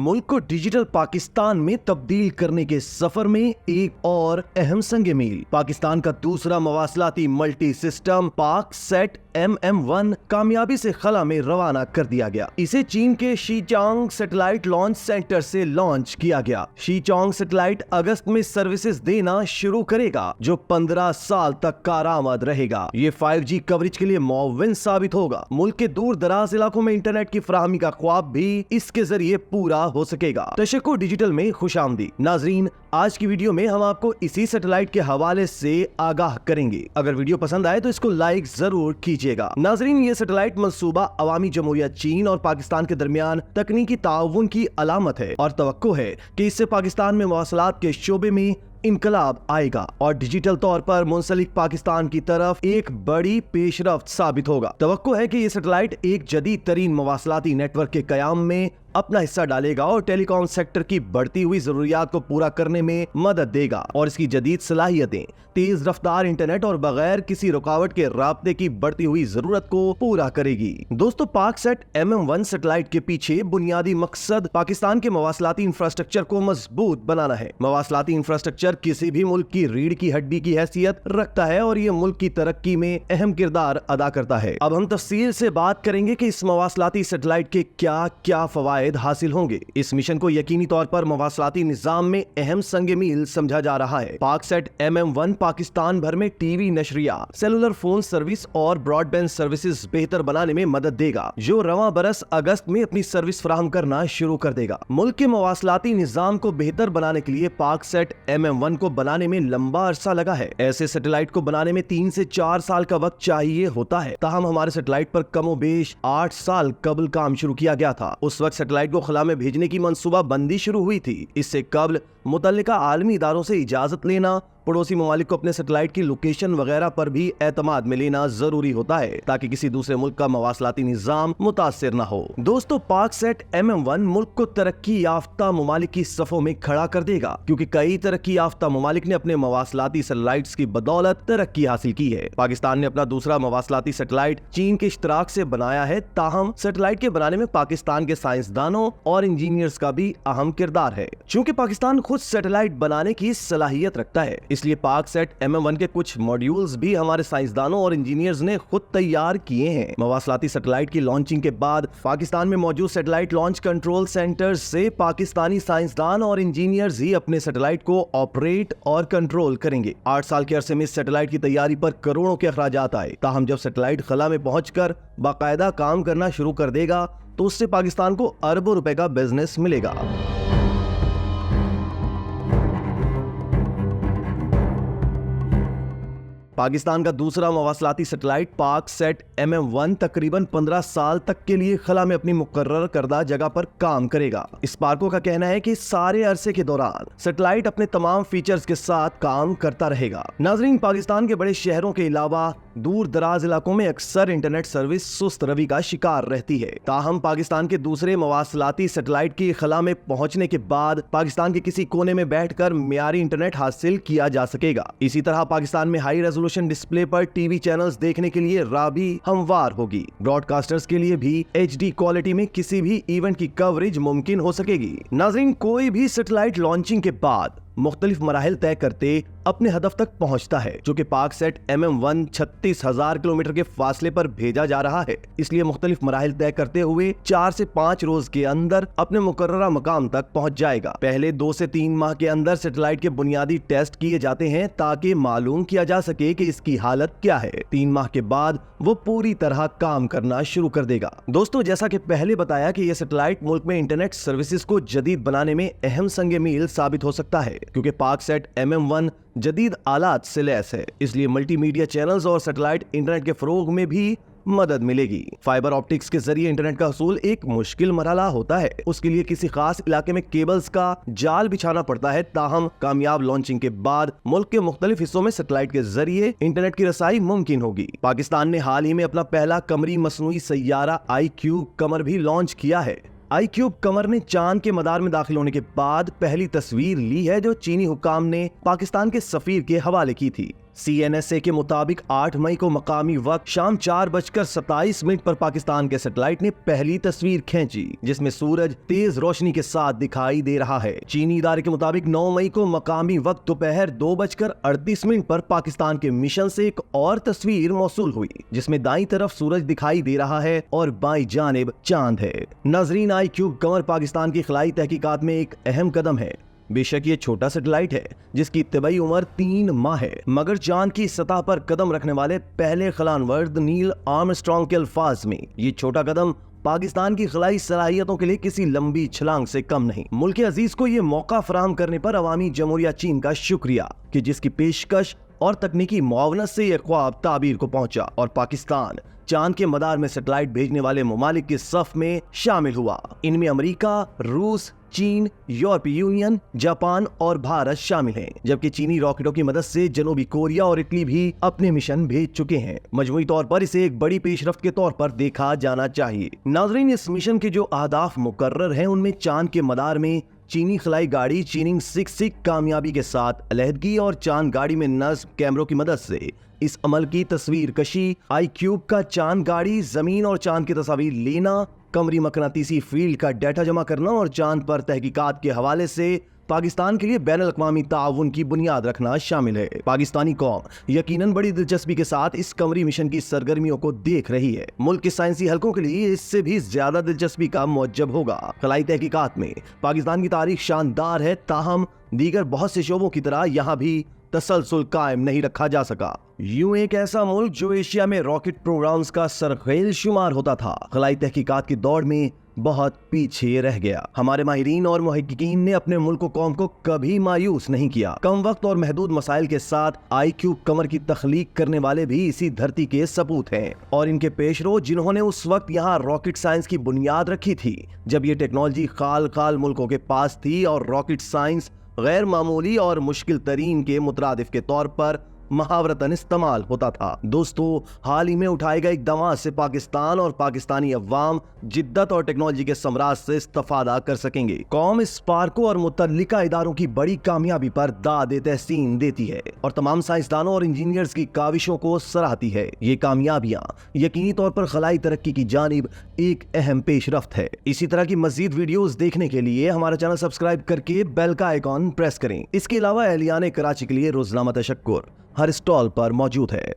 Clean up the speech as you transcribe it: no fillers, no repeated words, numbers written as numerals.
मुल्क को डिजिटल पाकिस्तान में तब्दील करने के सफर में एक और अहम संग मील पाकिस्तान का दूसरा मवासलाती मल्टी सिस्टम पाक सेट MM1 कामयाबी से खला में रवाना कर दिया गया। इसे चीन के शीचांग सैटेलाइट लॉन्च सेंटर से लॉन्च किया गया। शीचांग सैटेलाइट अगस्त में सर्विसेज देना शुरू करेगा, जो 15 साल तक कारआमद रहेगा। ये 5G कवरेज के लिए मुअव्विन साबित होगा। मुल्क के दूर दराज इलाकों में इंटरनेट की फराहमी का ख्वाब भी इसके जरिए पूरा हो सकेगा। तशक्कुर डिजिटल में खुशामदी। नाजरीन, आज की वीडियो में हम आपको इसी सैटेलाइट के हवाले से आगाह करेंगे। अगर वीडियो पसंद आए तो इसको लाइक जरूर कीजिएगा। नाजरीन, ये सैटेलाइट मंसूबा अवामी जमहूरियत चीन और पाकिस्तान के दरमियान तकनीकी ताउन की अलामत है और तवक्को है कि इससे पाकिस्तान में मवासलात के शोबे में इनकलाब आएगा और डिजिटल तौर पर मुंसलिक पाकिस्तान की तरफ एक बड़ी पेशरफ्त साबित होगा। तवक्को है कि ये सैटेलाइट एक जदीद तरीन मवासलाती नेटवर्क के कयाम में अपना हिस्सा डालेगा और टेलीकॉम सेक्टर की बढ़ती हुई जरूरियात को पूरा करने में मदद देगा और इसकी जदीद सलाहियतें तेज रफ्तार इंटरनेट और बगैर किसी रुकावट के राब्ते की बढ़ती हुई जरूरत को पूरा करेगी। दोस्तों, पाक सेट MM1 सैटेलाइट के पीछे बुनियादी मकसद पाकिस्तान के मवासलाती इंफ्रास्ट्रक्चर को मजबूत बनाना है। मवासलाती इंफ्रास्ट्रक्चर किसी भी मुल्क की रीढ़ की हड्डी की हैसियत रखता है और ये मुल्क की तरक्की में अहम किरदार अदा करता है। अब हम तफसील से बात करेंगे कि इस मवासलाती सैटेलाइट के क्या क्या फवायद हासिल होंगे। इस मिशन को यकीनी तौर पर मवासलाती निजाम में अहम संग मील समझा जा रहा है। पाक सेट MM1 पाकिस्तान भर में टीवी नशरिया, सेलुलर फोन सर्विस और ब्रॉडबैंड सर्विसेज बेहतर बनाने में मदद देगा, जो रवां बरस अगस्त में अपनी सर्विस फराहम करना शुरू कर देगा। मुल्क के मवासलाती निजाम को बेहतर बनाने के लिए पाक सेट MM1 को बनाने में लंबा अरसा लगा है। ऐसे सैटेलाइट को बनाने में 3 से 4 साल का वक्त चाहिए होता है। ताहम हमारे सैटेलाइट पर कमोबेश 8 साल कबल काम शुरू किया गया था। उस वक्त सैटेलाइट को खला में भेजने की मंसूबा बंदी शुरू हुई थी। इससे कबल मुतल्लिका आलमी इदारों से इजाजत लेना, पड़ोसी ममालिक को अपने सैटेलाइट की लोकेशन वगैरह पर भी एतमाद में लेना जरूरी होता है ताकि किसी दूसरे मुल्क का मवासलाती निजाम मुतासिर न हो। दोस्तों, पाक सेट MM1 मुल्क को तरक्की याफ्ता ममालिक की सफों में खड़ा कर देगा, क्योंकि कई तरक्की याफ्ता ममालिक ने अपने मवासलाती सैटेलाइट्स की बदौलत तरक्की हासिल की है। पाकिस्तान ने अपना दूसरा मवासलाती सैटेलाइट चीन के इश्तराक से बनाया है। ताहम सैटेलाइट के बनाने में पाकिस्तान के साइंसदानों और इंजीनियर्स का भी अहम किरदार है। चूँकि पाकिस्तान खुद सैटेलाइट बनाने की सलाहियत रखता है, इसलिए पाक सेट MM1 के कुछ मॉड्यूल्स भी हमारे साइंसदानों और इंजीनियर्स ने खुद तैयार किए हैं। मवासलाती सैटेलाइट की लॉन्चिंग के बाद पाकिस्तान में मौजूद सैटेलाइट लॉन्च कंट्रोल सेंटर्स से पाकिस्तानी साइंसदान और इंजीनियर्स ही अपने सैटेलाइट को ऑपरेट और कंट्रोल करेंगे। 8 साल के अरसे में इस सैटेलाइट की तैयारी पर करोड़ों के अखराजात आए। ताहम जब सैटेलाइट खला में पहुंचकर बाकायदा काम करना शुरू कर देगा तो उससे पाकिस्तान को अरबों रुपए का बिजनेस मिलेगा। पाकिस्तान का दूसरा मवासलाती सैटेलाइट पाक सेट MM1 तकरीबन 15 साल तक के लिए खला में अपनी मुकर्रर करदा जगह पर काम करेगा। स्पार्को का कहना है कि सारे अरसे के दौरान सैटेलाइट अपने तमाम फीचर्स के साथ काम करता रहेगा। नाजरीन, पाकिस्तान के बड़े शहरों के अलावा दूर दराज इलाकों में अक्सर इंटरनेट सर्विस सुस्त रवि का शिकार रहती है। ताहम पाकिस्तान के दूसरे मवासलाती सैटेलाइट की खला में पहुंचने के बाद पाकिस्तान के किसी कोने में बैठकर मियारी इंटरनेट हासिल किया जा सकेगा। इसी तरह पाकिस्तान में हाई रेजोल्यूशन डिस्प्ले पर टीवी चैनल्स देखने के लिए राबी हमवार होगी। ब्रॉडकास्टर्स के लिए भी HD क्वालिटी में किसी भी इवेंट की कवरेज मुमकिन हो सकेगी। नाजरीन, कोई भी सैटेलाइट लॉन्चिंग के बाद मुख्तलिफ मराहिल तय करते अपने हदफ तक पहुंचता है। जो कि पाक सेट MM1 36,000 किलोमीटर के फासले पर भेजा जा रहा है, इसलिए मुख्तलिफ मराहिल तय करते हुए 4 से 5 रोज के अंदर अपने मुकर्ररा मकाम तक पहुंच जाएगा। पहले 2 से 3 माह के अंदर सैटेलाइट के बुनियादी टेस्ट किए जाते हैं ताकि मालूम किया जा सके कि इसकी हालत क्या है। 3 माह के बाद वो पूरी तरह काम करना शुरू कर देगा। दोस्तों, जैसा कि पहले बताया कि यह सैटेलाइट मुल्क में इंटरनेट सर्विसेज को जदीद बनाने में अहम संग मील साबित हो सकता है, क्योंकि पाक सेट MM1 जदीद आलात से लैस है। इसलिए मल्टीमीडिया चैनल्स और सैटेलाइट इंटरनेट के फरोग में भी मदद मिलेगी। फाइबर ऑप्टिक्स के जरिए इंटरनेट का हसूल एक मुश्किल मरहला होता है। उसके लिए किसी खास इलाके में केबल्स का जाल बिछाना पड़ता है। ताहम कामयाब लॉन्चिंग के बाद मुल्क के मुख्तलिफ हिस्सों में सैटेलाइट के जरिए इंटरनेट की रसाई मुमकिन होगी। पाकिस्तान ने हाल ही में अपना पहला कमरी मसनूई सैयारा iCube कमर भी लॉन्च किया है। iCube कमर ने चांद के मदार में दाखिल होने के बाद पहली तस्वीर ली है, जो चीनी हुक्काम ने पाकिस्तान के सफीर के हवाले की थी। CNSA के मुताबिक 8 मई को मकामी वक्त शाम 4:27 पर पाकिस्तान के सैटेलाइट ने पहली तस्वीर खींची, जिसमें सूरज तेज रोशनी के साथ दिखाई दे रहा है। चीनी इदारे के मुताबिक 9 मई को मकामी वक्त दोपहर 2:38 पर पाकिस्तान के मिशन से एक और तस्वीर मौसूल हुई, जिसमें दाईं तरफ सूरज दिखाई दे रहा है और बाईं जानिब चांद है। नाजरीन, iCube कमर पाकिस्तान की खलाई तहकीकात में एक अहम कदम है। बेशक ये छोटा सैटेलाइट है जिसकी इत्तबाई उम्र 3 माह है, मगर चांद की सतह पर कदम रखने वाले पहले खलानवर्द नील आर्मस्ट्रांग के अल्फाज में ये छोटा कदम पाकिस्तान की खलाई सलाहियतों के लिए किसी लंबी छलांग से कम नहीं। मुल्क अजीज को ये मौका फराहम करने पर अवामी जमहूरिया चीन का शुक्रिया कि जिसकी पेशकश और तकनीकी मुआवनत से ये ख्वाब ताबीर को पहुंचा और पाकिस्तान चांद के मदार में सैटेलाइट भेजने वाले ममालिक के सफ में शामिल हुआ। इनमें अमेरिका, रूस, चीन, यूरोपीय यूनियन, जापान और भारत शामिल हैं, जबकि चीनी रॉकेटों की मदद से जनूबी कोरिया और इटली भी अपने मिशन भेज चुके हैं। मजमूई तौर पर इसे एक बड़ी पेशरफ्त के तौर पर देखा जाना चाहिए। नाजरीन, इस मिशन के जो अहदाफ मुकर्रर हैं उनमें चांद के मदार में चीनी खलाई गाड़ी चीनिंग 6 कामयाबी के साथ अलहदगी और चांद गाड़ी में नस्ब कैमरों की मदद से इस अमल की तस्वीर कशी, iCube का चांद गाड़ी जमीन और चांद की तस्वीर लेना, कमरी मकनातीसी फील्ड का डाटा जमा करना और चांद पर तहकीकात के हवाले से पाकिस्तान के लिए बैनुल अक़वामी ताउन की बुनियाद रखना शामिल है। पाकिस्तानी कौम यकीनन बड़ी दिलचस्पी के साथ इस कमरी मिशन की सरगर्मियों को देख रही है। मुल्क के साइंसी हलकों के लिए इससे भी ज्यादा दिलचस्पी का मौजब होगा। खलाई तहकीकात में पाकिस्तान की तारीख शानदार है, ताहम दीगर बहुत से शोबों की तरह यहाँ भी तसलसल कायम नहीं रखा जा सका। यूं एक ऐसा मुल्क जो एशिया में रॉकेट प्रोग्राम्स का सरखेल शुमार होता था, खलाई तहकीकात की दौड़ में बहुत पीछे रह गया। हमारे माहिरीन और मुहक्किकीन ने अपने मुल्क को कौम को कभी मायूस नहीं किया। कम वक्त और महदूद मसाइल के साथ iCube कमर की तख्लीक करने वाले भी इसी धरती के सपूत हैं और इनके पेशरो जिन्होंने उस वक्त यहाँ रॉकेट साइंस की बुनियाद रखी थी जब ये टेक्नोलॉजी खाल खाल मुल्कों के पास थी और रॉकेट साइंस गैर मामूली और मुश्किल तरीन के मुतरादिफ के तौर पर महावरतन इस्तेमाल होता था। दोस्तों, हाल ही में उठाए गए इक़दामात से पाकिस्तान और पाकिस्तानी अव्वाम जिद्दत और टेक्नोलॉजी के समराज से इस्तिफादा कर सकेंगे। कौम इस पार्को और मुतल्लिका इदारों की बड़ी कामयाबी पर दाद तहसीन देती है और तमाम साइंसदानों और इंजीनियर्स की काविशों को सराहती है। ये कामयाबियां यकीनी तौर पर खलाई तरक्की की जानिब एक अहम पेशरफ्त है। इसी तरह की मजीद वीडियोस देखने के लिए हमारा चैनल सब्सक्राइब करके बेल का आइकॉन प्रेस करें। इसके अलावा एहलियाने कराची के लिए रोजनामा तशक्कुर हर स्टॉल पर मौजूद है।